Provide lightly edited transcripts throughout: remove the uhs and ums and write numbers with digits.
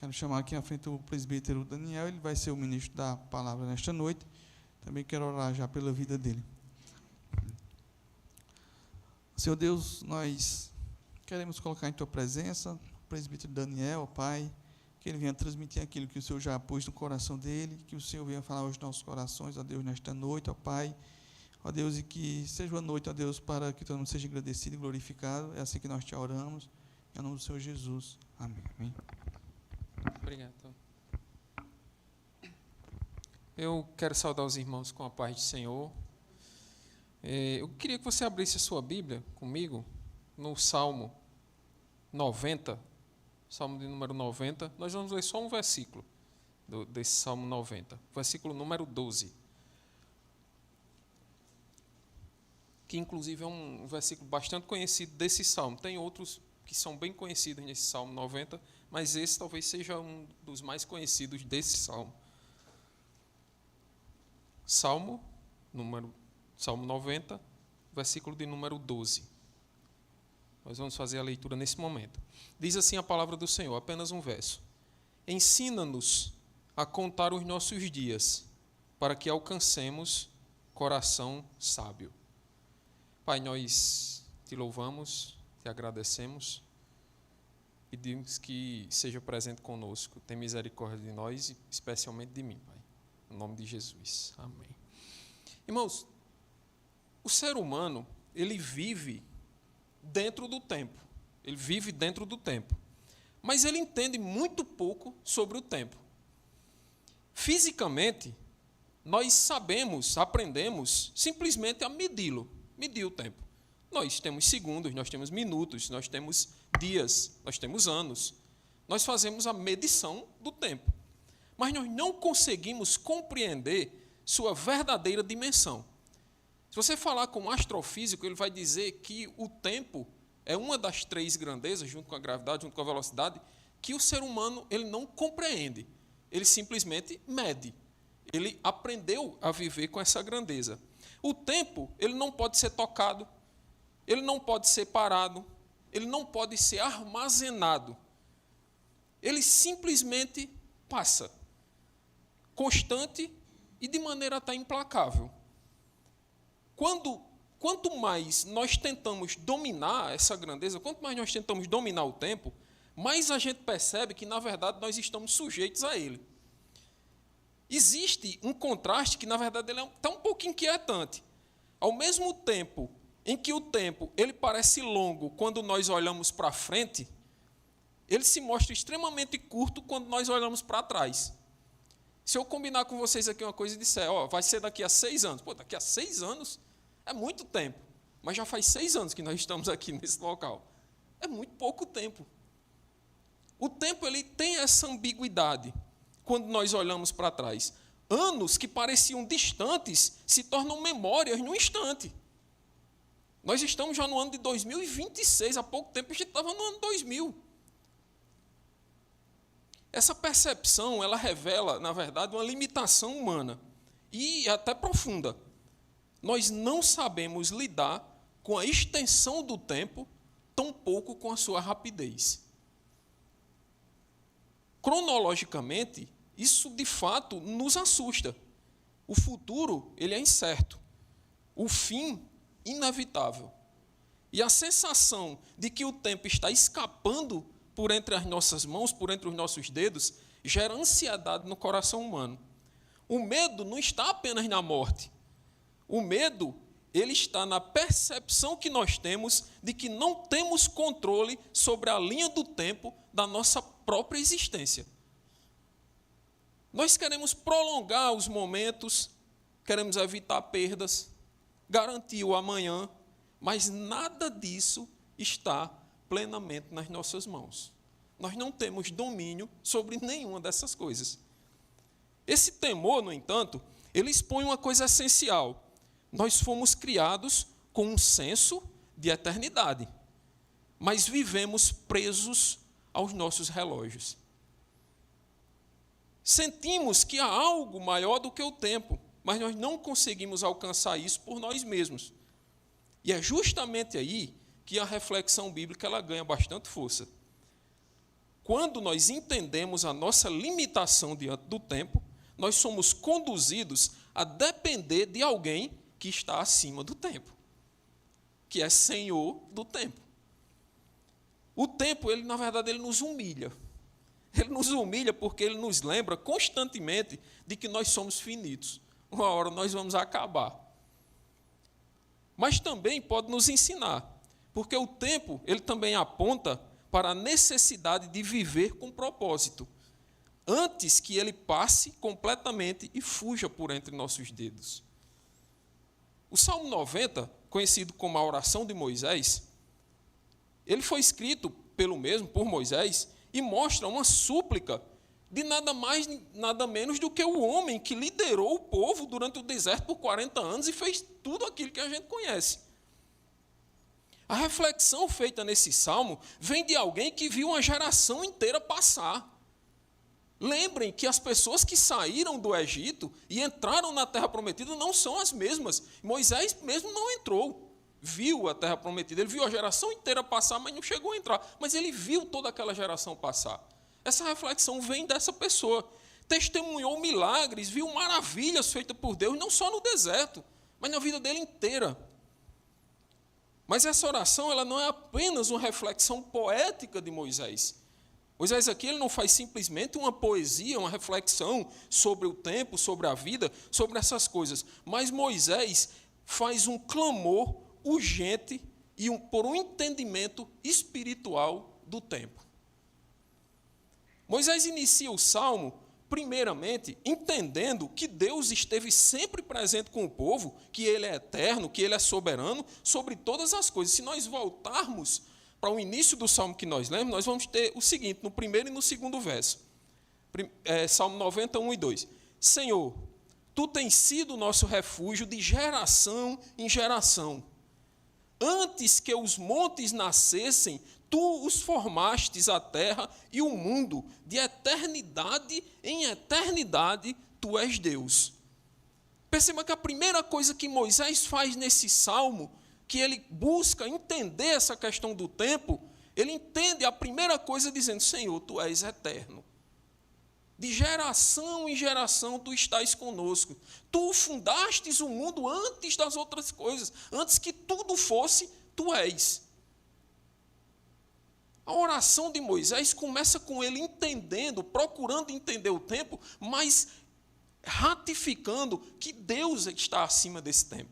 Quero chamar aqui à frente o presbítero Daniel, ele vai ser o ministro da palavra nesta noite. Também quero orar já pela vida dele. Senhor Deus, nós queremos colocar em Tua presença o presbítero Daniel, ó Pai, que ele venha transmitir aquilo que o Senhor já pôs no coração dele, que o Senhor venha falar aos nossos corações, ó Deus, nesta noite, ó Pai. Ó Deus, e que seja uma noite, ó Deus, para que todo mundo seja agradecido e glorificado. É assim que nós te oramos, em nome do Senhor Jesus. Amém. Amém. Obrigado. Eu quero saudar os irmãos com a paz do Senhor. Eu queria que você abrisse a sua Bíblia comigo no Salmo 90, Salmo de número 90. Nós vamos ler só um versículo desse Salmo 90, versículo número 12. Que inclusive é um versículo bastante conhecido desse Salmo. Tem outros que são bem conhecidos nesse Salmo 90, mas esse talvez seja um dos mais conhecidos desse Salmo. Salmo 90, versículo de número 12. Nós vamos fazer a leitura nesse momento. Diz assim a palavra do Senhor, apenas um verso. Ensina-nos a contar os nossos dias, para que alcancemos coração sábio. Pai, nós te louvamos, te agradecemos, pedimos que seja presente conosco, tem misericórdia de nós e especialmente de mim, Pai. Em nome de Jesus. Amém. Irmãos, o ser humano, ele vive dentro do tempo. Ele vive dentro do tempo. Mas ele entende muito pouco sobre o tempo. Fisicamente, nós sabemos, aprendemos simplesmente a medir o tempo. Nós temos segundos, nós temos minutos, nós temos dias, nós temos anos. Nós fazemos a medição do tempo. Mas nós não conseguimos compreender sua verdadeira dimensão. Se você falar com um astrofísico, ele vai dizer que o tempo é uma das três grandezas, junto com a gravidade, junto com a velocidade, que o ser humano ele não compreende. Ele simplesmente mede. Ele aprendeu a viver com essa grandeza. O tempo, ele não pode ser tocado, ele não pode ser parado, ele não pode ser armazenado. Ele simplesmente passa, constante e de maneira até implacável. Quanto mais nós tentamos dominar essa grandeza, quanto mais nós tentamos dominar o tempo, mais a gente percebe que, na verdade, nós estamos sujeitos a ele. Existe um contraste que, na verdade, ele está um pouco inquietante. Ao mesmo tempo em que o tempo ele parece longo quando nós olhamos para frente, ele se mostra extremamente curto quando nós olhamos para trás. Se eu combinar com vocês aqui uma coisa e disser, vai ser daqui a 6 anos. Daqui a 6 anos é muito tempo. Mas já faz 6 anos que nós estamos aqui nesse local. É muito pouco tempo. O tempo ele tem essa ambiguidade quando nós olhamos para trás. Anos que pareciam distantes se tornam memórias num instante. Nós estamos já no ano de 2026, há pouco tempo a gente estava no ano 2000. Essa percepção, ela revela, na verdade, uma limitação humana e até profunda. Nós não sabemos lidar com a extensão do tempo, tampouco com a sua rapidez. Cronologicamente, isso de fato nos assusta. O futuro, ele é incerto. O fim, inevitável. E a sensação de que o tempo está escapando por entre as nossas mãos, por entre os nossos dedos, gera ansiedade no coração humano. O medo não está apenas na morte. O medo, ele está na percepção que nós temos de que não temos controle sobre a linha do tempo da nossa própria existência. Nós queremos prolongar os momentos, queremos evitar perdas, garantir o amanhã, mas nada disso está plenamente nas nossas mãos. Nós não temos domínio sobre nenhuma dessas coisas. Esse temor, no entanto, ele expõe uma coisa essencial. Nós fomos criados com um senso de eternidade, mas vivemos presos aos nossos relógios. Sentimos que há algo maior do que o tempo, mas nós não conseguimos alcançar isso por nós mesmos. E é justamente aí que a reflexão bíblica ela ganha bastante força. quando nós entendemos a nossa limitação diante do tempo, nós somos conduzidos a depender de alguém que está acima do tempo, que é senhor do tempo. O tempo, na verdade, ele nos humilha. Ele nos humilha porque ele nos lembra constantemente de que nós somos finitos. Uma hora nós vamos acabar. Mas também pode nos ensinar, porque o tempo, ele também aponta para a necessidade de viver com propósito, antes que ele passe completamente e fuja por entre nossos dedos. O Salmo 90, conhecido como a oração de Moisés, ele foi escrito por Moisés, e mostra uma súplica de nada mais, nada menos do que o homem que liderou o povo durante o deserto por 40 anos e fez tudo aquilo que a gente conhece. A reflexão feita nesse salmo vem de alguém que viu uma geração inteira passar. Lembrem que as pessoas que saíram do Egito e entraram na Terra Prometida não são as mesmas. Moisés mesmo não entrou. Viu a Terra Prometida, ele viu a geração inteira passar, mas não chegou a entrar. Mas ele viu toda aquela geração passar. Essa reflexão vem dessa pessoa. Testemunhou milagres, viu maravilhas feitas por Deus, não só no deserto, mas na vida dele inteira. Mas essa oração, ela não é apenas uma reflexão poética de Moisés. Moisés aqui, ele não faz simplesmente uma poesia, uma reflexão sobre o tempo, sobre a vida, sobre essas coisas. Mas Moisés faz um clamor urgente e por um entendimento espiritual do tempo. Moisés inicia o salmo, primeiramente, entendendo que Deus esteve sempre presente com o povo, que ele é eterno, que ele é soberano sobre todas as coisas. Se nós voltarmos para o início do salmo que nós lemos, nós vamos ter o seguinte, no primeiro e no segundo verso. Salmo 90, 1 e 2. Senhor, Tu tens sido o nosso refúgio de geração em geração. Antes que os montes nascessem, Tu os formastes a terra e o mundo, de eternidade em eternidade, Tu és Deus. Perceba que a primeira coisa que Moisés faz nesse salmo, que ele busca entender essa questão do tempo, ele entende a primeira coisa dizendo, Senhor, Tu és eterno. De geração em geração Tu estás conosco. Tu fundastes o mundo antes das outras coisas, antes que tudo fosse, Tu és. A oração de Moisés começa com ele entendendo, procurando entender o tempo, mas ratificando que Deus está acima desse tempo.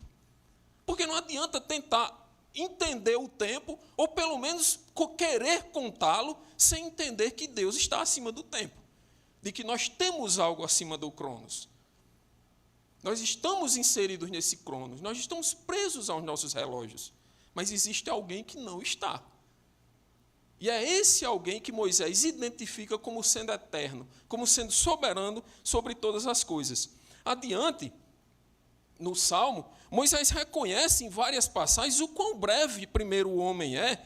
Porque não adianta tentar entender o tempo, ou pelo menos querer contá-lo, sem entender que Deus está acima do tempo. De que nós temos algo acima do Cronos. Nós estamos inseridos nesse Cronos, nós estamos presos aos nossos relógios. Mas existe alguém que não está. E é esse alguém que Moisés identifica como sendo eterno, como sendo soberano sobre todas as coisas. Adiante, no Salmo, Moisés reconhece em várias passagens o quão breve primeiro o homem é.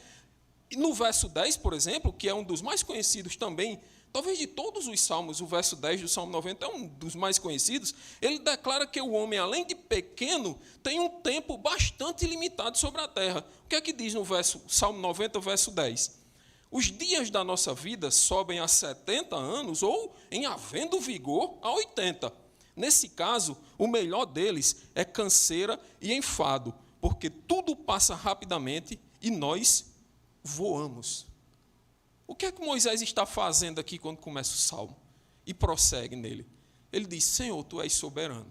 E no verso 10, por exemplo, que é um dos mais conhecidos também, talvez de todos os salmos, o verso 10 do Salmo 90 é um dos mais conhecidos, ele declara que o homem, além de pequeno, tem um tempo bastante limitado sobre a terra. O que é que diz no Salmo 90, verso 10? Os dias da nossa vida sobem a 70 anos ou, em havendo vigor, a 80. Nesse caso, o melhor deles é canseira e enfado, porque tudo passa rapidamente e nós voamos. O que é que Moisés está fazendo aqui quando começa o salmo? E prossegue nele. Ele diz, Senhor, Tu és soberano.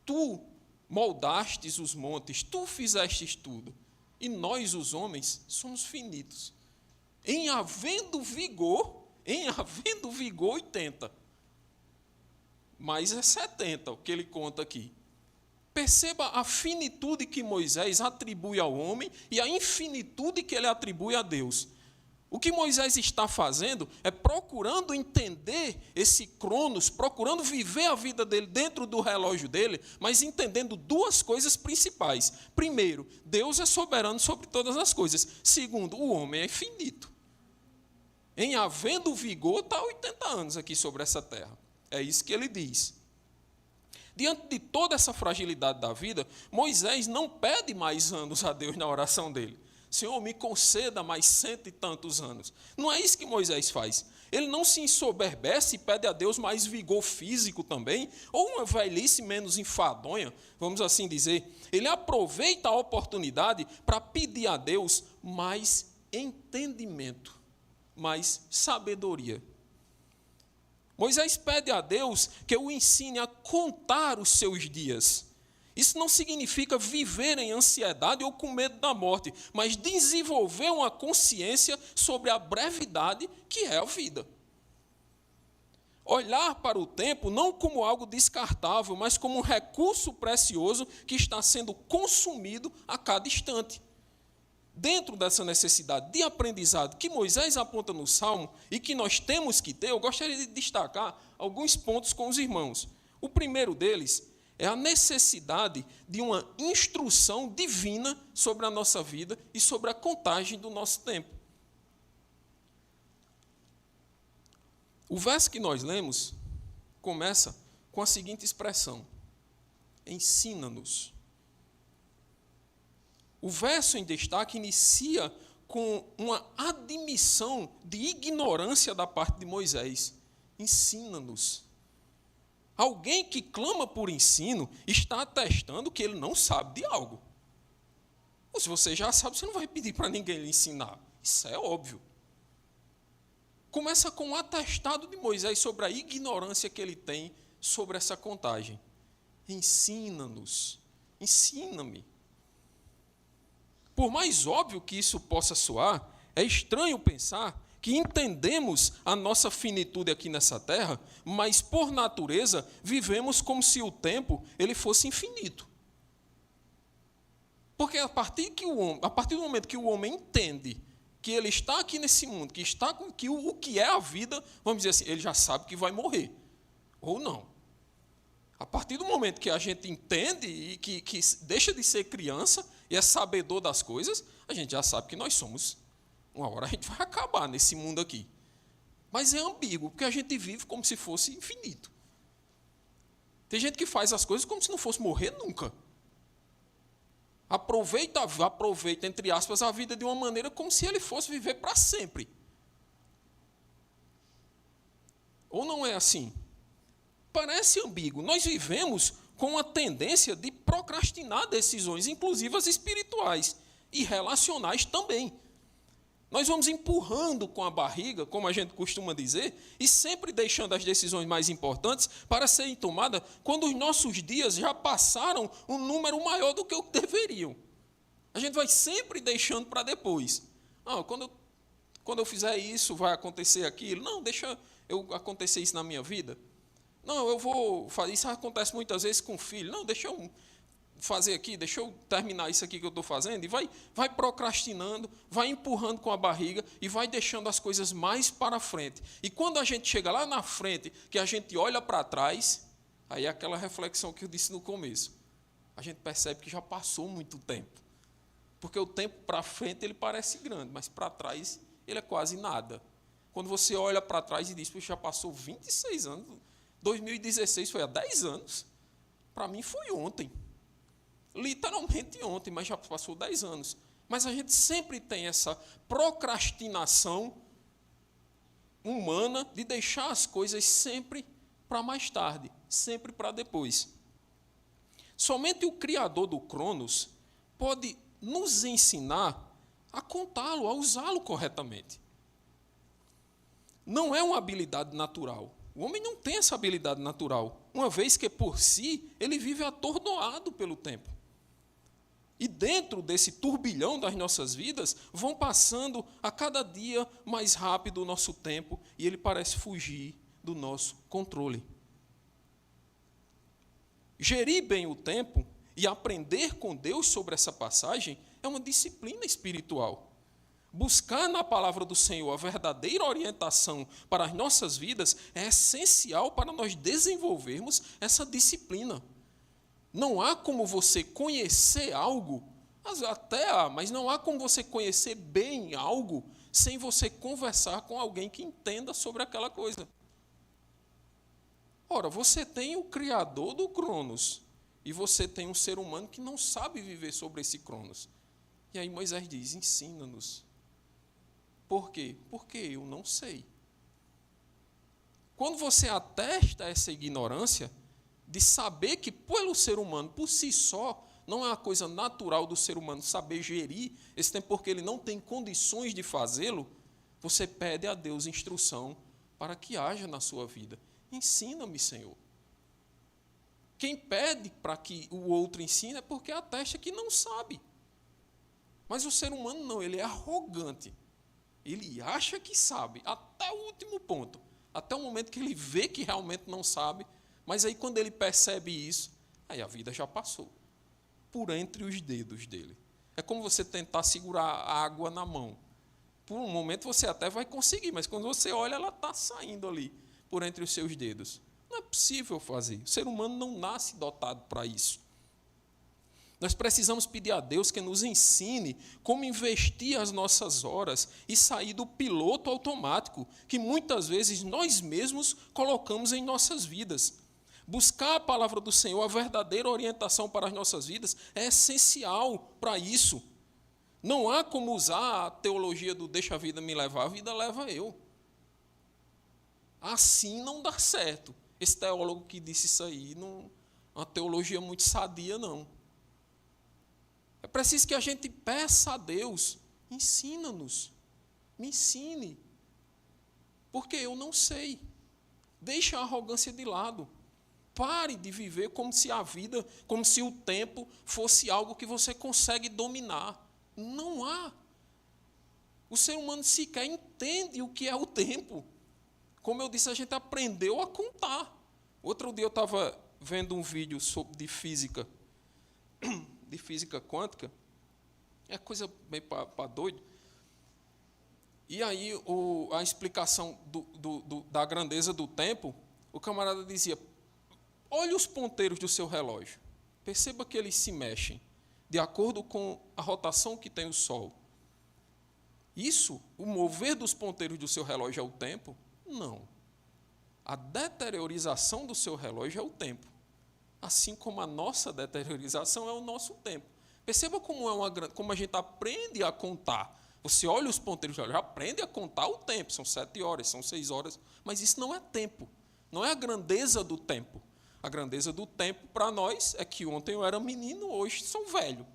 Tu moldastes os montes, Tu fizestes tudo. E nós, os homens, somos finitos. Em havendo vigor 80. Mas é 70 o que ele conta aqui. Perceba a finitude que Moisés atribui ao homem e a infinitude que ele atribui a Deus. O que Moisés está fazendo é procurando entender esse Cronos, procurando viver a vida dele dentro do relógio dele, mas entendendo duas coisas principais. Primeiro, Deus é soberano sobre todas as coisas. Segundo, o homem é finito. Em havendo vigor, está 80 anos aqui sobre essa terra. É isso que ele diz. Diante de toda essa fragilidade da vida, Moisés não pede mais anos a Deus na oração dele. Senhor, me conceda mais 100 e tantos anos. Não é isso que Moisés faz. Ele não se ensoberbece e pede a Deus mais vigor físico também, ou uma velhice menos enfadonha, vamos assim dizer. Ele aproveita a oportunidade para pedir a Deus mais entendimento, mais sabedoria. Moisés pede a Deus que o ensine a contar os seus dias. Isso não significa viver em ansiedade ou com medo da morte, mas desenvolver uma consciência sobre a brevidade que é a vida. Olhar para o tempo não como algo descartável, mas como um recurso precioso que está sendo consumido a cada instante. Dentro dessa necessidade de aprendizado que Moisés aponta no Salmo e que nós temos que ter, eu gostaria de destacar alguns pontos com os irmãos. O primeiro deles é a necessidade de uma instrução divina sobre a nossa vida e sobre a contagem do nosso tempo. O verso que nós lemos começa com a seguinte expressão: ensina-nos. O verso em destaque inicia com uma admissão de ignorância da parte de Moisés. Ensina-nos. Alguém que clama por ensino está atestando que ele não sabe de algo. Ou se você já sabe, você não vai pedir para ninguém lhe ensinar. Isso é óbvio. Começa com um atestado de Moisés sobre a ignorância que ele tem sobre essa contagem. Ensina-nos. Ensina-me. Por mais óbvio que isso possa soar, é estranho pensar que entendemos a nossa finitude aqui nessa terra, mas, por natureza, vivemos como se o tempo ele fosse infinito. Porque a partir do momento que o homem entende que ele está aqui nesse mundo, que o que é a vida, vamos dizer assim, ele já sabe que vai morrer, ou não. A partir do momento que a gente entende e que deixa de ser criança e é sabedor das coisas, a gente já sabe que nós somos. Uma hora a gente vai acabar nesse mundo aqui. Mas é ambíguo, porque a gente vive como se fosse infinito. Tem gente que faz as coisas como se não fosse morrer nunca. Aproveita, entre aspas, a vida de uma maneira como se ele fosse viver para sempre. Ou não é assim? Parece ambíguo. Nós vivemos com uma tendência de procrastinar decisões, inclusive as espirituais e relacionais também. Nós vamos empurrando com a barriga, como a gente costuma dizer, e sempre deixando as decisões mais importantes para serem tomadas quando os nossos dias já passaram um número maior do que o que deveriam. A gente vai sempre deixando para depois. Quando eu fizer isso, vai acontecer aquilo. Não, deixa eu acontecer isso na minha vida. Não, eu vou fazer isso. Acontece muitas vezes com o filho. Não, deixa eu fazer aqui, deixa eu terminar isso aqui que eu estou fazendo, e vai procrastinando, vai empurrando com a barriga e vai deixando as coisas mais para frente. E quando a gente chega lá na frente, que a gente olha para trás, aí é aquela reflexão que eu disse no começo. A gente percebe que já passou muito tempo. Porque o tempo para frente ele parece grande, mas para trás ele é quase nada. Quando você olha para trás e diz, já passou 26 anos, 2016 foi há 10 anos, para mim foi ontem. Literalmente ontem, mas já passou 10 anos. Mas a gente sempre tem essa procrastinação humana de deixar as coisas sempre para mais tarde, sempre para depois. Somente o Criador do Cronos pode nos ensinar a contá-lo, a usá-lo corretamente. Não é uma habilidade natural. O homem não tem essa habilidade natural, uma vez que, por si, ele vive atordoado pelo tempo. E dentro desse turbilhão das nossas vidas, vão passando a cada dia mais rápido o nosso tempo e ele parece fugir do nosso controle. Gerir bem o tempo e aprender com Deus sobre essa passagem é uma disciplina espiritual. Buscar na palavra do Senhor a verdadeira orientação para as nossas vidas é essencial para nós desenvolvermos essa disciplina. Não há como você conhecer algo, até há, mas não há como você conhecer bem algo sem você conversar com alguém que entenda sobre aquela coisa. Ora, você tem o Criador do Cronos e você tem um ser humano que não sabe viver sobre esse Cronos. E aí Moisés diz, ensina-nos. Por quê? Porque eu não sei. Quando você atesta essa ignorância, de saber que pelo ser humano, por si só, não é uma coisa natural do ser humano saber gerir esse tempo, porque ele não tem condições de fazê-lo, você pede a Deus instrução para que haja na sua vida. Ensina-me, Senhor. Quem pede para que o outro ensine é porque atesta que não sabe. Mas o ser humano não, ele é arrogante. Ele acha que sabe, até o último ponto. Até o momento que ele vê que realmente não sabe, mas aí quando ele percebe isso, aí a vida já passou por entre os dedos dele. É como você tentar segurar a água na mão. Por um momento você até vai conseguir, mas quando você olha, ela está saindo ali, por entre os seus dedos. Não é possível fazer. O ser humano não nasce dotado para isso. Nós precisamos pedir a Deus que nos ensine como investir as nossas horas e sair do piloto automático que muitas vezes nós mesmos colocamos em nossas vidas. Buscar a palavra do Senhor, a verdadeira orientação para as nossas vidas, é essencial para isso. Não há como usar a teologia do deixa a vida me levar, a vida leva eu. Assim não dá certo. Esse teólogo que disse isso aí, não é uma teologia muito sadia, não. É preciso que a gente peça a Deus, ensina-nos, me ensine, porque eu não sei. Deixe a arrogância de lado. Pare de viver como se a vida, como se o tempo fosse algo que você consegue dominar. Não há. O ser humano sequer entende o que é o tempo. Como eu disse, a gente aprendeu a contar. Outro dia eu estava vendo um vídeo de física quântica. É coisa bem para doido. E aí a explicação da grandeza do tempo, o camarada dizia, olhe os ponteiros do seu relógio. Perceba que eles se mexem de acordo com a rotação que tem o Sol. Isso, o mover dos ponteiros do seu relógio é o tempo? Não. A deteriorização do seu relógio é o tempo. Assim como a nossa deteriorização é o nosso tempo. Perceba como a gente aprende a contar. Você olha os ponteiros do relógio, aprende a contar o tempo. São 7 horas, são 6 horas. Mas isso não é tempo. Não é a grandeza do tempo. A grandeza do tempo para nós é que ontem eu era menino, hoje sou velho.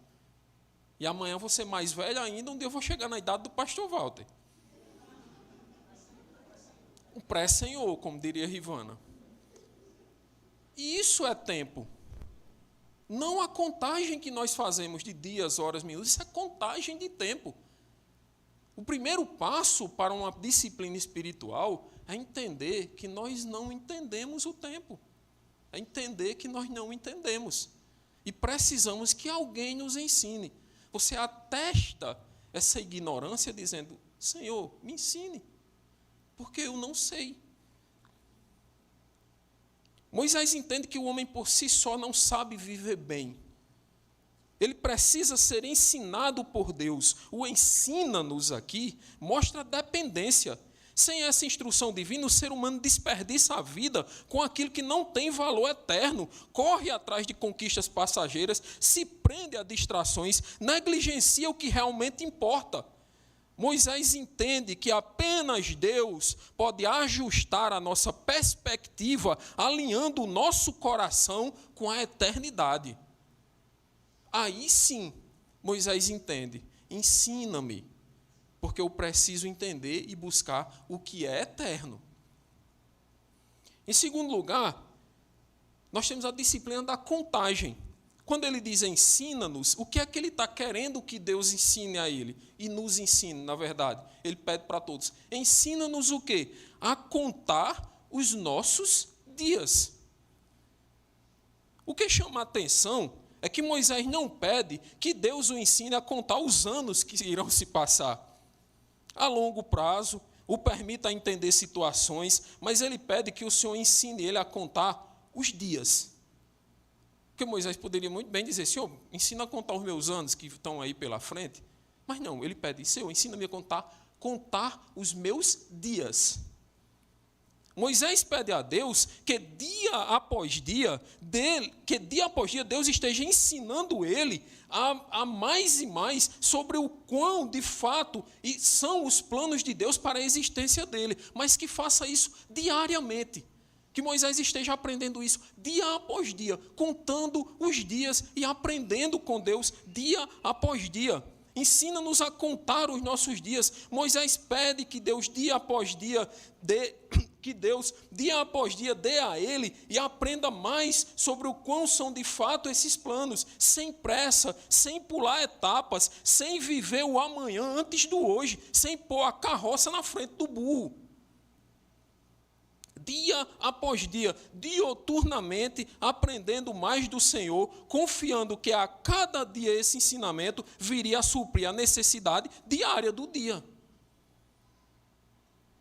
E amanhã vou ser mais velho ainda, um dia eu vou chegar na idade do pastor Walter. Um pré-senhor, como diria Rivana. E isso é tempo. Não a contagem que nós fazemos de dias, horas, minutos, isso é contagem de tempo. O primeiro passo para uma disciplina espiritual é entender que nós não entendemos o tempo. É entender que nós não entendemos. E precisamos que alguém nos ensine. Você atesta essa ignorância dizendo, Senhor, me ensine, porque eu não sei. Moisés entende que o homem por si só não sabe viver bem. Ele precisa ser ensinado por Deus. O ensina-nos aqui mostra a dependência. Sem essa instrução divina, o ser humano desperdiça a vida com aquilo que não tem valor eterno, corre atrás de conquistas passageiras, se prende a distrações, negligencia o que realmente importa. Moisés entende que apenas Deus pode ajustar a nossa perspectiva, alinhando o nosso coração com a eternidade. Aí sim, Moisés entende, ensina-me, porque eu preciso entender e buscar o que é eterno. Em segundo lugar, nós temos a disciplina da contagem. Quando ele diz ensina-nos, o que é que ele está querendo que Deus ensine a ele? E nos ensine, na verdade. Ele pede para todos. Ensina-nos o quê? A contar os nossos dias. O que chama a atenção é que Moisés não pede que Deus o ensine a contar os anos que irão se passar. A longo prazo, o permita entender situações, mas ele pede que o Senhor ensine ele a contar os dias. Porque Moisés poderia muito bem dizer, Senhor, ensina a contar os meus anos que estão aí pela frente. Mas não, ele pede, Senhor, ensina-me a contar os meus dias. Moisés pede a Deus que dia após dia Deus esteja ensinando ele a mais e mais sobre o quão, de fato, são os planos de Deus para a existência dele, mas que faça isso diariamente. Que Moisés esteja aprendendo isso dia após dia, contando os dias e aprendendo com Deus dia após dia. Ensina-nos a contar os nossos dias. Moisés pede que Deus, dia após dia, dê a ele e aprenda mais sobre o quão são de fato esses planos, sem pressa, sem pular etapas, sem viver o amanhã antes do hoje, sem pôr a carroça na frente do burro. Dia após dia, dioturnamente, aprendendo mais do Senhor, confiando que a cada dia esse ensinamento viria a suprir a necessidade diária do dia. O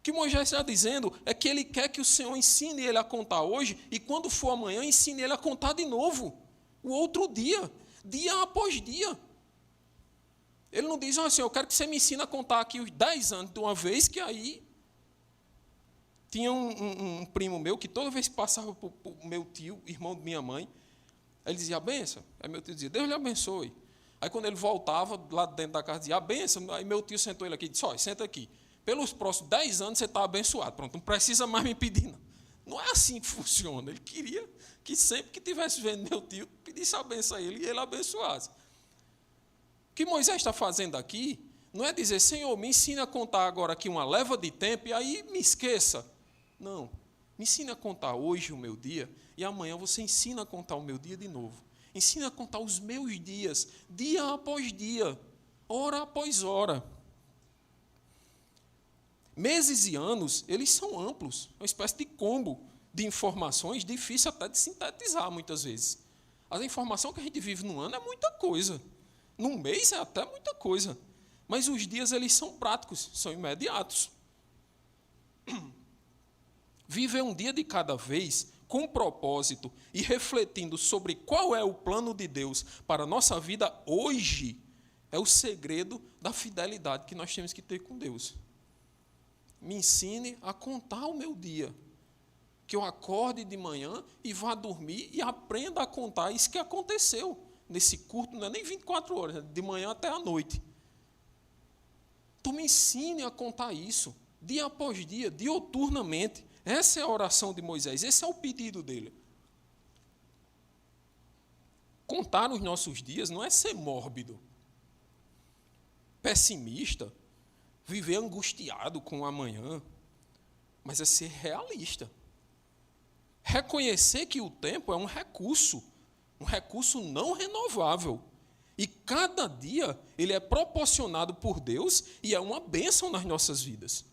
que Moisés está dizendo é que ele quer que o Senhor ensine ele a contar hoje, e quando for amanhã, ensine ele a contar de novo, o outro dia após dia. Ele não diz, Senhor, eu quero que você me ensine a contar aqui os 10 anos de uma vez, que aí... Tinha um primo meu que toda vez que passava por meu tio, irmão de minha mãe, ele dizia, a benção. Aí meu tio dizia, Deus lhe abençoe. Aí quando ele voltava lá dentro da casa, dizia, a benção. Aí meu tio sentou ele aqui e disse, senta aqui. Pelos próximos 10 anos você está abençoado. Pronto, não precisa mais me pedir, não. Não é assim que funciona. Ele queria que sempre que estivesse vendo meu tio, pedisse a benção a ele e ele abençoasse. O que Moisés está fazendo aqui não é dizer, Senhor, me ensina a contar agora aqui uma leva de tempo e aí me esqueça. Não, me ensina a contar hoje o meu dia e amanhã você ensina a contar o meu dia de novo. Ensina a contar os meus dias, dia após dia, hora após hora. Meses e anos, eles são amplos, uma espécie de combo de informações, difícil até de sintetizar muitas vezes. A informação que a gente vive num ano é muita coisa, num mês é até muita coisa, mas os dias eles são práticos, são imediatos. Viver um dia de cada vez, com propósito e refletindo sobre qual é o plano de Deus para a nossa vida hoje, é o segredo da fidelidade que nós temos que ter com Deus. Me ensine a contar o meu dia. Que eu acorde de manhã e vá dormir e aprenda a contar isso que aconteceu nesse curto, não é nem 24 horas, é de manhã até a noite. Então me ensine a contar isso, dia após dia, dioturnamente. Essa é a oração de Moisés, esse é o pedido dele. Contar os nossos dias não é ser mórbido, pessimista, viver angustiado com o amanhã, mas é ser realista. Reconhecer que o tempo é um recurso não renovável. E cada dia ele é proporcionado por Deus e é uma bênção nas nossas vidas.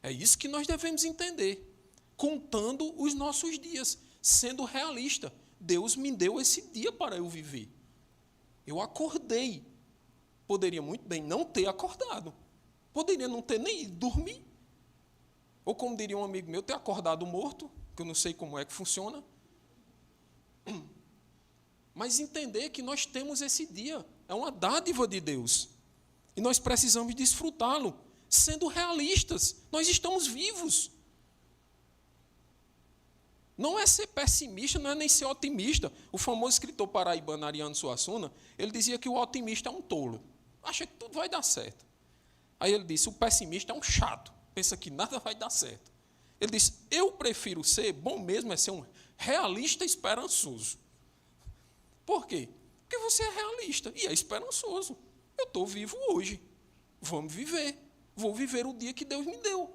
É isso que nós devemos entender, contando os nossos dias, sendo realista. Deus me deu esse dia para eu viver. Eu acordei. Poderia muito bem não ter acordado. Poderia não ter nem ido dormir. Ou como diria um amigo meu, ter acordado morto, que eu não sei como é que funciona. Mas entender que nós temos esse dia. É uma dádiva de Deus. E nós precisamos desfrutá-lo. Sendo realistas, nós estamos vivos. Não é ser pessimista, não é nem ser otimista. O famoso escritor paraibano Ariano Suassuna, ele dizia que o otimista é um tolo. Acha que tudo vai dar certo. Aí ele disse, o pessimista é um chato, pensa que nada vai dar certo. Ele disse, eu prefiro ser, bom mesmo é ser um realista esperançoso. Por quê? Porque você é realista e é esperançoso. Eu estou vivo hoje, vamos viver. Vou viver o dia que Deus me deu.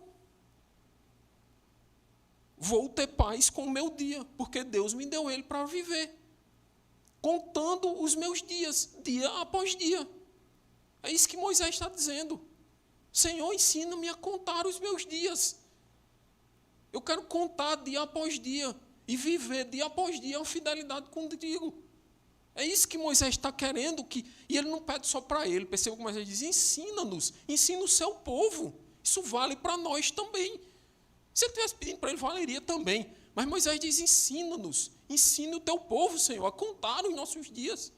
Vou ter paz com o meu dia, porque Deus me deu ele para viver. Contando os meus dias, dia após dia. É isso que Moisés está dizendo. Senhor, ensina-me a contar os meus dias. Eu quero contar dia após dia e viver dia após dia uma fidelidade contigo. É isso que Moisés está querendo, e ele não pede só para ele. Perceba como Moisés diz, ensina-nos, ensina o seu povo. Isso vale para nós também. Se ele estivesse pedindo para ele, valeria também. Mas Moisés diz, ensina-nos, ensina o teu povo, Senhor, a contar os nossos dias.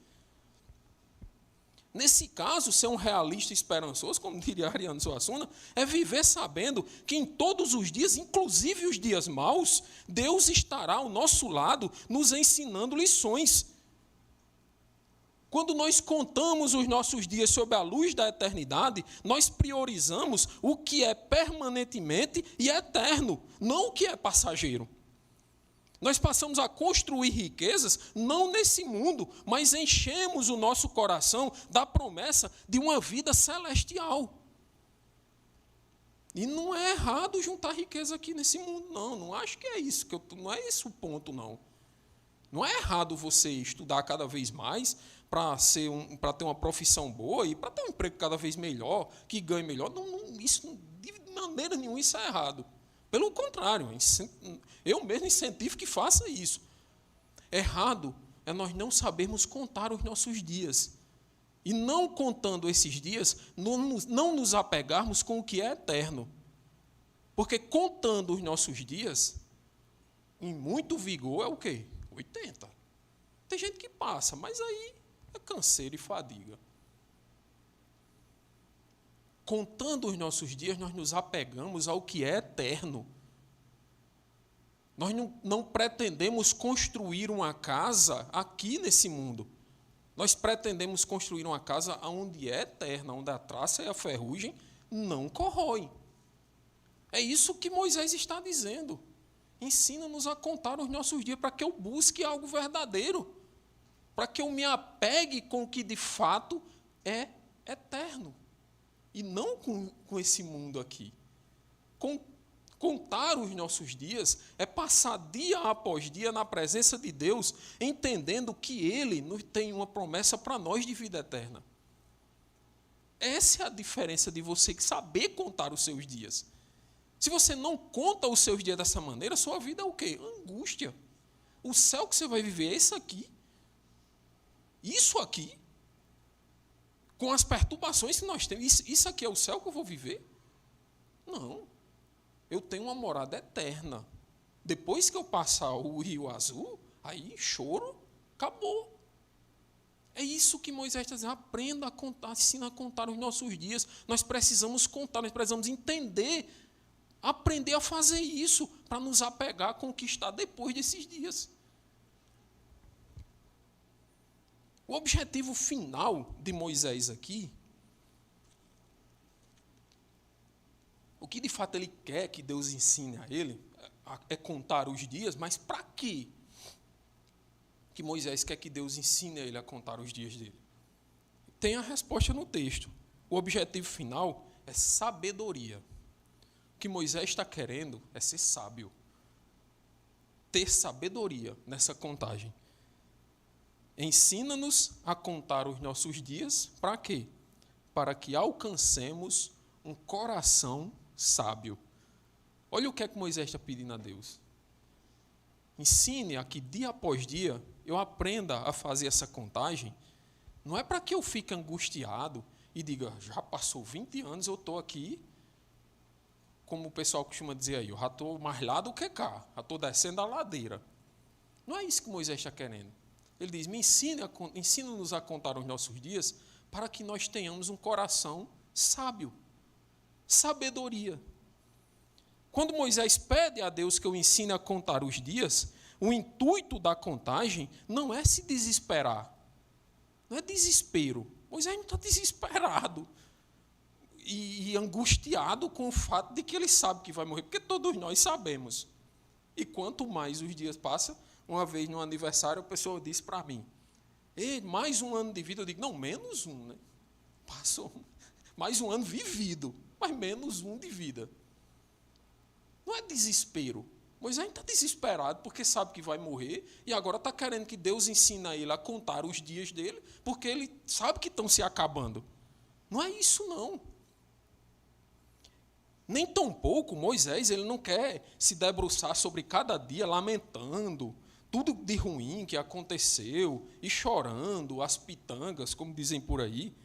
Nesse caso, ser um realista esperançoso, como diria Ariano Suassuna, é viver sabendo que em todos os dias, inclusive os dias maus, Deus estará ao nosso lado, nos ensinando lições. Quando nós contamos os nossos dias sob a luz da eternidade, nós priorizamos o que é permanentemente e eterno, não o que é passageiro. Nós passamos a construir riquezas, não nesse mundo, mas enchemos o nosso coração da promessa de uma vida celestial. E não é errado juntar riqueza aqui nesse mundo, não. Não acho que é isso, não é esse o ponto, não. Não é errado você estudar cada vez mais para ter uma profissão boa e para ter um emprego cada vez melhor, que ganhe melhor. Isso, de maneira nenhuma, isso é errado. Pelo contrário, eu mesmo incentivo que faça isso. Errado é nós não sabermos contar os nossos dias. E não contando esses dias, não nos apegarmos com o que é eterno. Porque contando os nossos dias, em muito vigor, é o quê? 80. Tem gente que passa, mas aí é canseiro e fadiga. Contando os nossos dias, nós nos apegamos ao que é eterno. Nós não pretendemos construir uma casa aqui nesse mundo. Nós pretendemos construir uma casa onde é eterna, onde a traça e a ferrugem não corroem. É isso que Moisés está dizendo. Ensina-nos a contar os nossos dias para que eu busque algo verdadeiro, para que eu me apegue com o que de fato é eterno. E não com esse mundo aqui. Contar os nossos dias é passar dia após dia na presença de Deus, entendendo que Ele tem uma promessa para nós de vida eterna. Essa é a diferença de você saber contar os seus dias. Se você não conta os seus dias dessa maneira, sua vida é o quê? Angústia. O céu que você vai viver é isso aqui. Isso aqui. Com as perturbações que nós temos. Isso aqui é o céu que eu vou viver? Não. Eu tenho uma morada eterna. Depois que eu passar o Rio Azul, aí choro, acabou. É isso que Moisés está dizendo. Aprenda a contar, ensina a contar os nossos dias. Nós precisamos contar, nós precisamos entender, aprender a fazer isso, para nos apegar com o que está depois desses dias. O objetivo final de Moisés aqui, o que de fato ele quer que Deus ensine a ele, é contar os dias, mas para quê? Que Moisés quer que Deus ensine a ele a contar os dias dele? Tem a resposta no texto. O objetivo final é sabedoria. O que Moisés está querendo é ser sábio. Ter sabedoria nessa contagem. Ensina-nos a contar os nossos dias, para quê? Para que alcancemos um coração sábio. Olha o que é que Moisés está pedindo a Deus. Ensine a que dia após dia eu aprenda a fazer essa contagem. Não é para que eu fique angustiado e diga, já passou 20 anos, eu estou aqui, como o pessoal costuma dizer aí, eu já estou mais lá do que cá, já estou descendo a ladeira. Não é isso que Moisés está querendo. Ele diz, ensina-nos a contar os nossos dias para que nós tenhamos um coração sábio. Sabedoria. Quando Moisés pede a Deus que eu ensine a contar os dias, o intuito da contagem não é se desesperar. Não é desespero. Moisés não está desesperado e angustiado com o fato de que ele sabe que vai morrer, porque todos nós sabemos. E quanto mais os dias passam, uma vez no aniversário, a pessoa disse para mim, mais um ano de vida. Eu digo, não, menos um, né? Passou mais um ano vivido, mas menos um de vida. Não é desespero. Moisés está desesperado porque sabe que vai morrer e agora está querendo que Deus ensine a ele a contar os dias dele, porque ele sabe que estão se acabando. Não é isso, não. Nem tampouco Moisés ele não quer se debruçar sobre cada dia lamentando tudo de ruim que aconteceu e chorando as pitangas, como dizem por aí.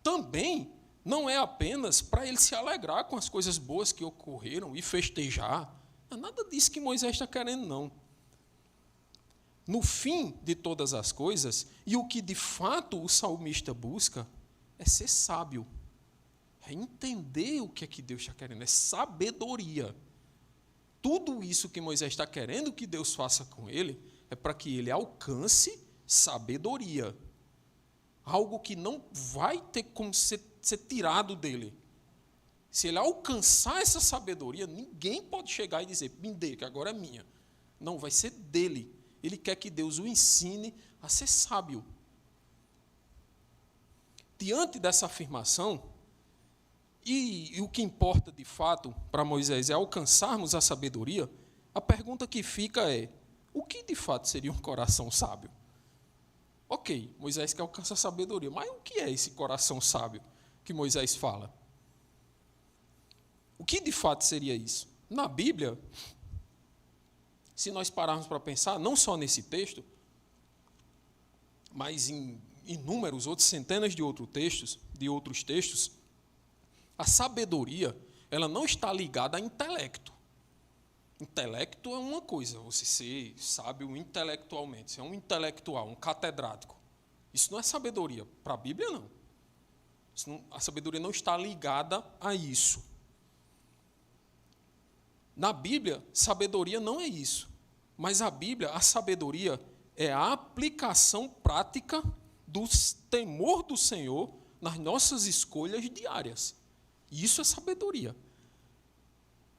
Também não é apenas para ele se alegrar com as coisas boas que ocorreram e festejar. Não é nada disso que Moisés está querendo, não. no fim de todas as coisas, e o que de fato o salmista busca é ser sábio. É entender o que é que Deus está querendo, é sabedoria. Tudo isso que Moisés está querendo que Deus faça com ele é para que ele alcance sabedoria. Algo que não vai ter como ser tirado dele. Se ele alcançar essa sabedoria, ninguém pode chegar e dizer, me dê, que agora é minha. Não, vai ser dele. Ele quer que Deus o ensine a ser sábio. Diante dessa afirmação, e o que importa de fato para Moisés é alcançarmos a sabedoria, a pergunta que fica é, o que de fato seria um coração sábio? Ok, Moisés quer alcançar a sabedoria, mas o que é esse coração sábio que Moisés fala? O que de fato seria isso? Na Bíblia, se nós pararmos para pensar, não só nesse texto, mas em inúmeros outros, centenas de outros textos, a sabedoria, ela não está ligada a intelecto. Intelecto é uma coisa, você ser sábio intelectualmente, você é um intelectual, um catedrático. Isso não é sabedoria. Para a Bíblia, não. A sabedoria não está ligada a isso. Na Bíblia, sabedoria não é isso. Mas a sabedoria é a aplicação prática do temor do Senhor nas nossas escolhas diárias. E isso é sabedoria.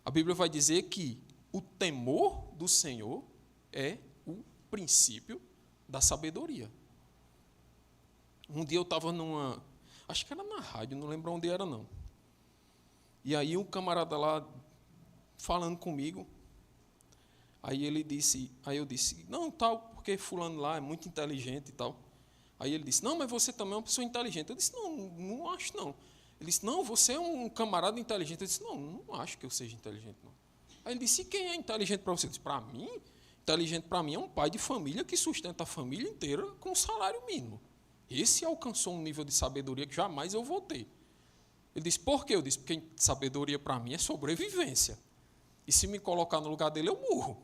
A Bíblia vai dizer que o temor do Senhor é o princípio da sabedoria. Um dia eu estava acho que era na rádio, não lembro onde era não. E aí um camarada lá falando comigo, aí eu disse, não, tal, porque fulano lá é muito inteligente e tal. Aí ele disse, não, mas você também é uma pessoa inteligente. Eu disse, não acho não. Ele disse, não, você é um camarada inteligente. Eu disse, não acho que eu seja inteligente não. Aí ele disse, e quem é inteligente para você? Eu disse, para mim, inteligente para mim é um pai de família que sustenta a família inteira com salário mínimo. Esse alcançou um nível de sabedoria que jamais eu vou ter. Ele disse, por quê? Eu disse, porque sabedoria para mim é sobrevivência. E se me colocar no lugar dele, eu morro.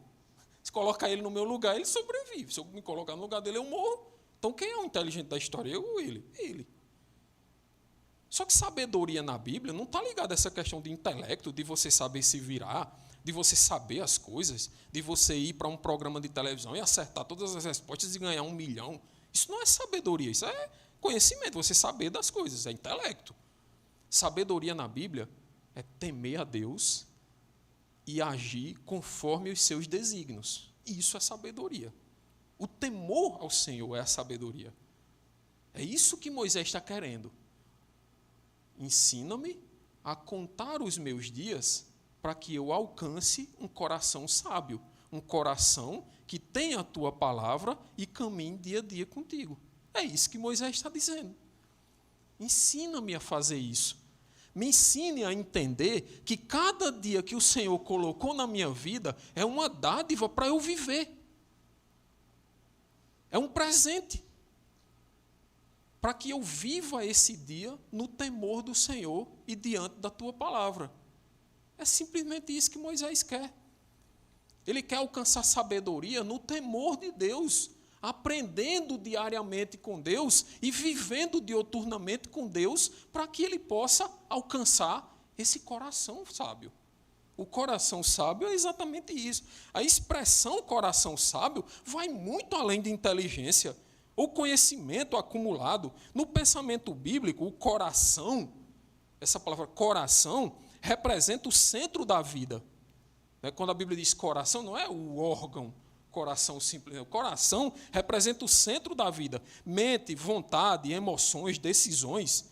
Se colocar ele no meu lugar, ele sobrevive. Se eu me colocar no lugar dele, eu morro. Então, quem é o inteligente da história? Eu ou ele? Ele. Só que sabedoria na Bíblia não está ligada a essa questão de intelecto, de você saber se virar, de você saber as coisas, de você ir para um programa de televisão e acertar todas as respostas e ganhar 1 milhão. Isso não é sabedoria, isso é conhecimento, você saber das coisas, é intelecto. Sabedoria na Bíblia é temer a Deus e agir conforme os seus desígnios. Isso é sabedoria. O temor ao Senhor é a sabedoria. É isso que Moisés está querendo. Ensina-me a contar os meus dias para que eu alcance um coração sábio, um coração que tenha a tua palavra e caminhe dia a dia contigo. É isso que Moisés está dizendo. Ensina-me a fazer isso. Me ensine a entender que cada dia que o Senhor colocou na minha vida é uma dádiva para eu viver. É um presente. Para que eu viva esse dia no temor do Senhor e diante da tua palavra. É simplesmente isso que Moisés quer. Ele quer alcançar sabedoria no temor de Deus, aprendendo diariamente com Deus e vivendo dioturnamente com Deus, para que ele possa alcançar esse coração sábio. O coração sábio é exatamente isso. A expressão coração sábio vai muito além de inteligência ou conhecimento acumulado. No pensamento bíblico, o coração, essa palavra coração, representa o centro da vida. Quando a Bíblia diz coração, não é o órgão, coração simples. O coração representa o centro da vida. Mente, vontade, emoções, decisões.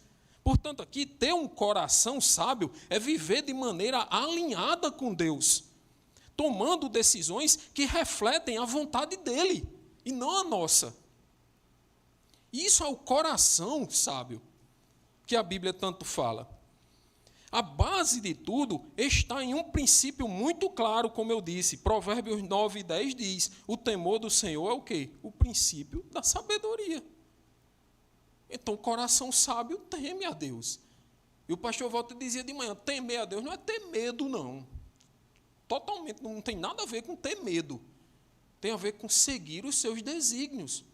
Portanto, aqui, ter um coração sábio é viver de maneira alinhada com Deus, tomando decisões que refletem a vontade dEle e não a nossa. Isso é o coração sábio que a Bíblia tanto fala. A base de tudo está em um princípio muito claro, como eu disse. Provérbios 9:10 diz, o temor do Senhor é o quê? O princípio da sabedoria. Então, o coração sábio teme a Deus. E o pastor Walter dizia de manhã, temer a Deus não é ter medo, não. Totalmente, não tem nada a ver com ter medo. Tem a ver com seguir os seus desígnios.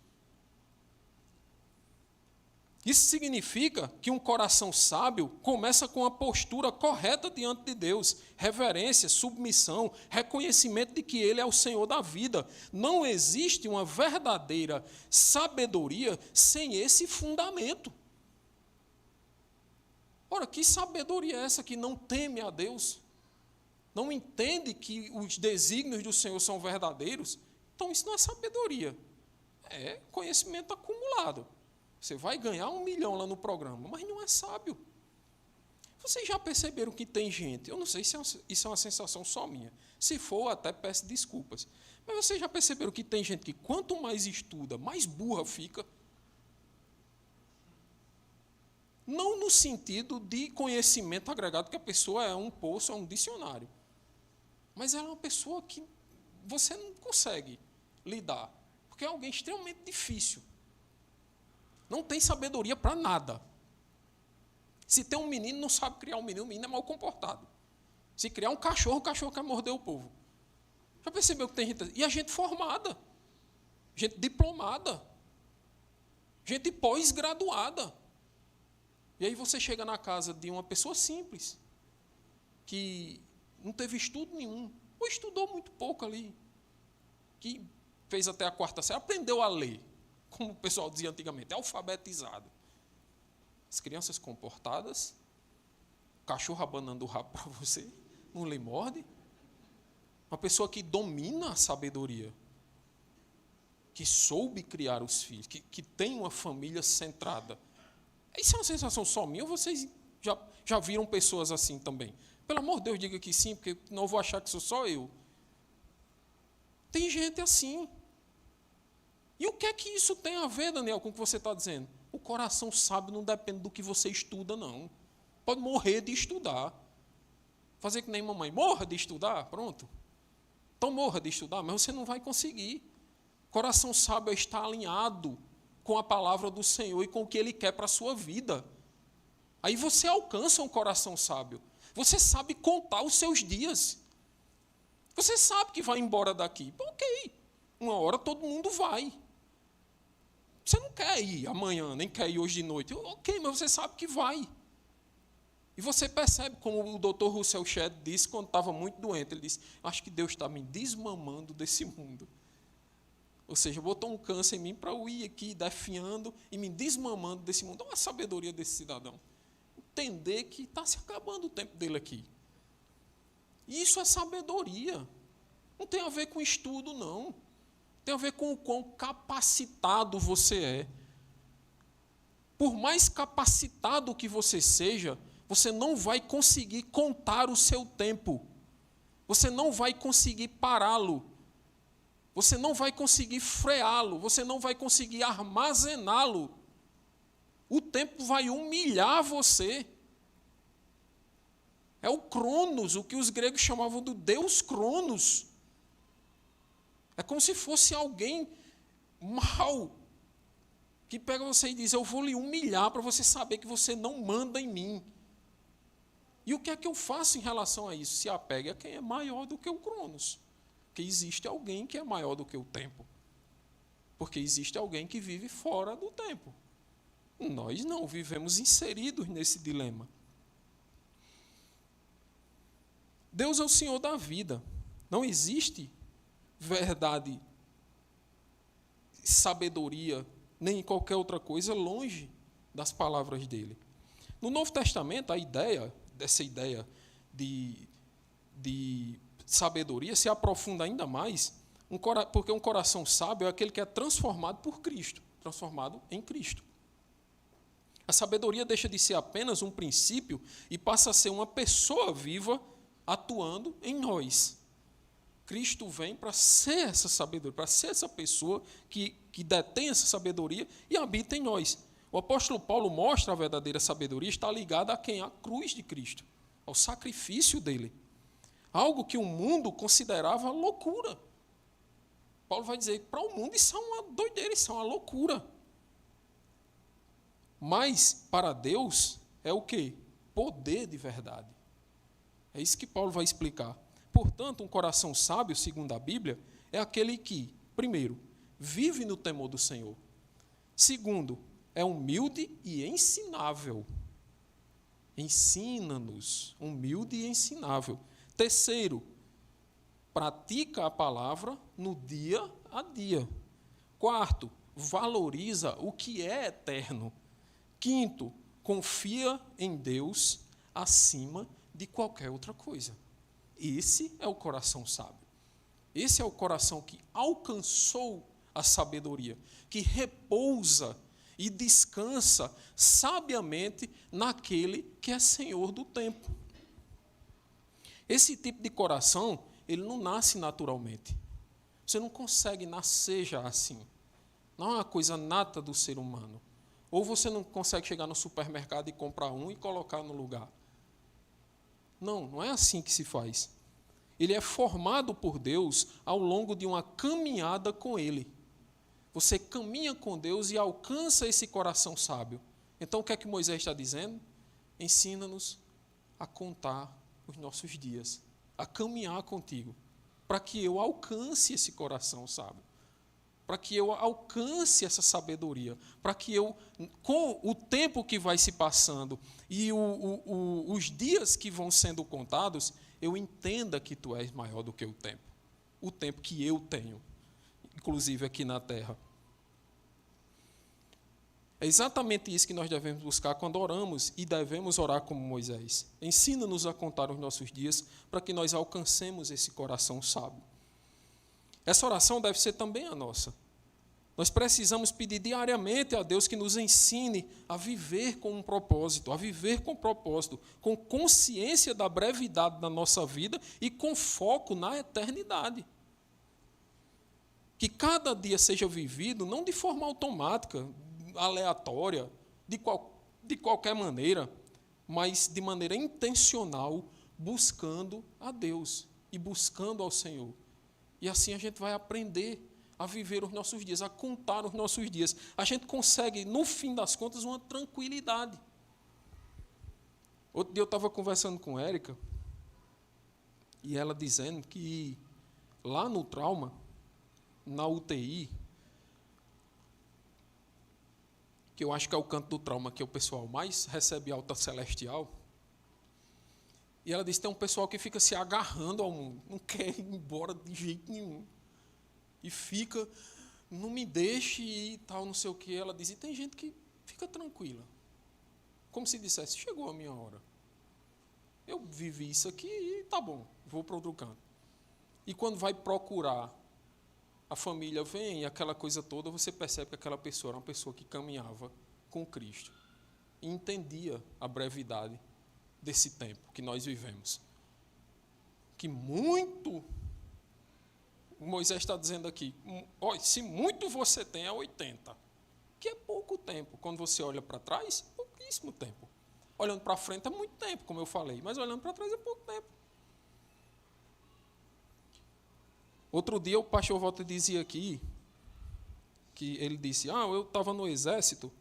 Isso significa que um coração sábio começa com a postura correta diante de Deus, reverência, submissão, reconhecimento de que Ele é o Senhor da vida. Não existe uma verdadeira sabedoria sem esse fundamento. Ora, que sabedoria é essa que não teme a Deus? Não entende que os desígnios do Senhor são verdadeiros? Então isso não é sabedoria, é conhecimento acumulado. Você vai ganhar 1 milhão lá no programa, mas não é sábio. Vocês já perceberam que tem gente, eu não sei se isso é uma sensação só minha, se for, até peço desculpas, mas vocês já perceberam que tem gente que quanto mais estuda, mais burra fica? Não no sentido de conhecimento agregado, que a pessoa é um poço, é um dicionário, mas ela é uma pessoa que você não consegue lidar, porque é alguém extremamente difícil. Não tem sabedoria para nada. Se tem um menino, não sabe criar um menino, o menino é mal comportado. Se criar um cachorro, o cachorro quer morder o povo. Já percebeu que tem gente... E a gente formada, gente diplomada, gente pós-graduada. E aí você chega na casa de uma pessoa simples, que não teve estudo nenhum, ou estudou muito pouco ali, que fez até a 4ª série, aprendeu a ler, como o pessoal dizia antigamente, é alfabetizado. As crianças comportadas, o cachorro abanando o rabo para você, não lhe morde. Uma pessoa que domina a sabedoria, que soube criar os filhos, que tem uma família centrada. Isso é uma sensação só minha, ou vocês já viram pessoas assim também? Pelo amor de Deus, diga que sim, porque não vou achar que sou só eu. Tem gente assim. E o que é que isso tem a ver, Daniel, com o que você está dizendo? O coração sábio não depende do que você estuda, não. Pode morrer de estudar. Fazer que nem mamãe, morra de estudar, pronto. Então morra de estudar, mas você não vai conseguir. Coração sábio é estar alinhado com a palavra do Senhor e com o que Ele quer para a sua vida. Aí você alcança um coração sábio. Você sabe contar os seus dias. Você sabe que vai embora daqui. Ok, uma hora todo mundo vai. Você não quer ir amanhã, nem quer ir hoje de noite. Ok, mas você sabe que vai. E você percebe, como o Dr. Russell Shedd disse quando estava muito doente, ele disse, acho que Deus está me desmamando desse mundo. Ou seja, botou um câncer em mim para eu ir aqui definhando e me desmamando desse mundo. Olha a sabedoria desse cidadão. Entender que está se acabando o tempo dele aqui. E isso é sabedoria. Não tem a ver com estudo, não. Tem a ver com o quão capacitado você é. Por mais capacitado que você seja, você não vai conseguir contar o seu tempo. Você não vai conseguir pará-lo. Você não vai conseguir freá-lo. Você não vai conseguir armazená-lo. O tempo vai humilhar você. É o Cronos, o que os gregos chamavam do Deus Cronos. É como se fosse alguém mau, que pega você e diz, eu vou lhe humilhar para você saber que você não manda em mim. E o que é que eu faço em relação a isso? Se apegue a quem é maior do que o Cronos. Porque existe alguém que é maior do que o tempo. Porque existe alguém que vive fora do tempo. Nós não, vivemos inseridos nesse dilema. Deus é o Senhor da vida. Não existe verdade, sabedoria, nem qualquer outra coisa longe das palavras dele. No Novo Testamento, essa ideia de sabedoria se aprofunda ainda mais, porque um coração sábio é aquele que é transformado por Cristo, transformado em Cristo. A sabedoria deixa de ser apenas um princípio e passa a ser uma pessoa viva atuando em nós. Cristo vem para ser essa sabedoria, para ser essa pessoa que detém essa sabedoria e habita em nós. O apóstolo Paulo mostra a verdadeira sabedoria, está ligada a quem? A cruz de Cristo, ao sacrifício dele. Algo que o mundo considerava loucura. Paulo vai dizer, para o mundo isso é uma doideira, isso é uma loucura. Mas, para Deus, é o quê? Poder de verdade. É isso que Paulo vai explicar. Portanto, um coração sábio, segundo a Bíblia, é aquele que Primeiro, vive no temor do Senhor. Segundo, é humilde e ensinável. Ensina-nos, humilde e ensinável. Terceiro, pratica a palavra no dia a dia. Quarto, valoriza o que é eterno. Quinto, confia em Deus acima de qualquer outra coisa. Esse é o coração sábio. Esse é o coração que alcançou a sabedoria, que repousa e descansa sabiamente naquele que é Senhor do tempo. Esse tipo de coração, ele não nasce naturalmente. Você não consegue nascer já assim. Não é uma coisa nata do ser humano. Ou você não consegue chegar no supermercado e comprar um e colocar no lugar. Não, não é assim que se faz. Ele é formado por Deus ao longo de uma caminhada com Ele. Você caminha com Deus e alcança esse coração sábio. Então, o que é que Moisés está dizendo? Ensina-nos a contar os nossos dias, a caminhar contigo, para que eu alcance esse coração sábio, para que eu alcance essa sabedoria, para que eu, com o tempo que vai se passando e os dias que vão sendo contados, eu entenda que tu és maior do que o tempo que eu tenho, inclusive aqui na terra. É exatamente isso que nós devemos buscar quando oramos, e devemos orar como Moisés. Ensina-nos a contar os nossos dias para que nós alcancemos esse coração sábio. Essa oração deve ser também a nossa. Nós precisamos pedir diariamente a Deus que nos ensine a viver com um propósito, com consciência da brevidade da nossa vida e com foco na eternidade. Que cada dia seja vivido não de forma automática, aleatória, de qualquer maneira, mas de maneira intencional, buscando a Deus e buscando ao Senhor. E assim a gente vai aprender a viver os nossos dias, a contar os nossos dias. A gente consegue, no fim das contas, uma tranquilidade. Outro dia eu estava conversando com Érica, e ela dizendo que lá no trauma, na UTI, que eu acho que é o canto do trauma que o pessoal mais recebe alta celestial, e ela disse que tem um pessoal que fica se agarrando ao mundo, não quer ir embora de jeito nenhum. E fica, não me deixe e tal, não sei o quê. Ela diz, e tem gente que fica tranquila. Como se dissesse, chegou a minha hora. Eu vivi isso aqui e tá bom, vou para outro canto. E quando vai procurar, a família vem e aquela coisa toda, você percebe que aquela pessoa era uma pessoa que caminhava com Cristo. E entendia a brevidade desse tempo que nós vivemos. Que muito... Moisés está dizendo aqui, se muito você tem, é 80. Que é pouco tempo. Quando você olha para trás, pouquíssimo tempo. Olhando para frente é muito tempo, como eu falei, mas olhando para trás é pouco tempo. Outro dia o pastor Walter dizia aqui, que ele disse, eu estava no exército,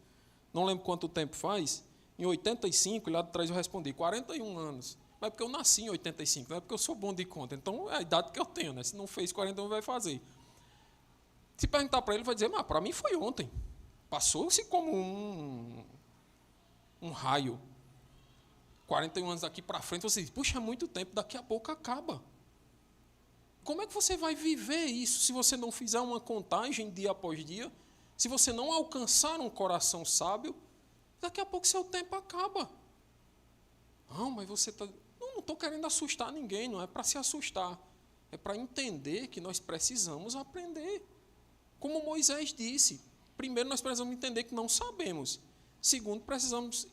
não lembro quanto tempo faz, em 85, e lá de trás eu respondi, 41 anos. Mas é porque eu nasci em 85, não é porque eu sou bom de conta. Então, é a idade que eu tenho, né? Se não fez 41, vai fazer. Se perguntar para ele, vai dizer, para mim foi ontem. Passou-se como um raio. 41 anos daqui para frente, você diz, puxa, é muito tempo, daqui a pouco acaba. Como é que você vai viver isso se você não fizer uma contagem dia após dia? Se você não alcançar um coração sábio, daqui a pouco seu tempo acaba. Não, mas você está... Não estou querendo assustar ninguém, não é para se assustar. É para entender que nós precisamos aprender. Como Moisés disse, primeiro nós precisamos entender que não sabemos. Segundo, precisamos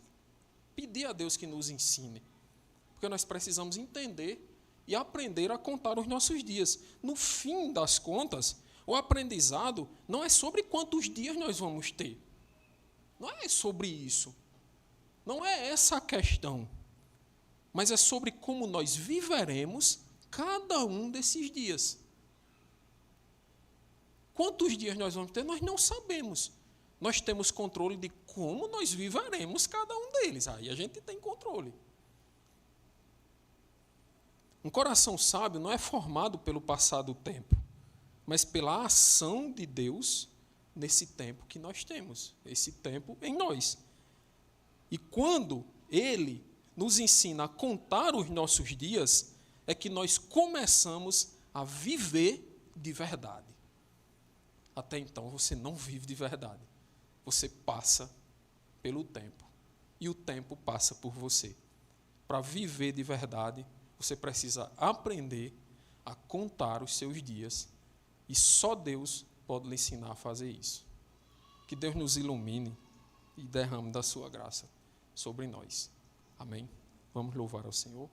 pedir a Deus que nos ensine. Porque nós precisamos entender e aprender a contar os nossos dias. No fim das contas, o aprendizado não é sobre quantos dias nós vamos ter. Não é sobre isso. Não é essa a questão. Mas é sobre como nós viveremos cada um desses dias. Quantos dias nós vamos ter, nós não sabemos. Nós temos controle de como nós viveremos cada um deles. Aí a gente tem controle. Um coração sábio não é formado pelo passar do tempo, mas pela ação de Deus nesse tempo que nós temos, esse tempo em nós. E quando Ele nos ensina a contar os nossos dias, é que nós começamos a viver de verdade. Até então você não vive de verdade. Você passa pelo tempo. E o tempo passa por você. Para viver de verdade, você precisa aprender a contar os seus dias. E só Deus pode lhe ensinar a fazer isso. Que Deus nos ilumine e derrame da sua graça sobre nós. Amém? Vamos louvar ao Senhor.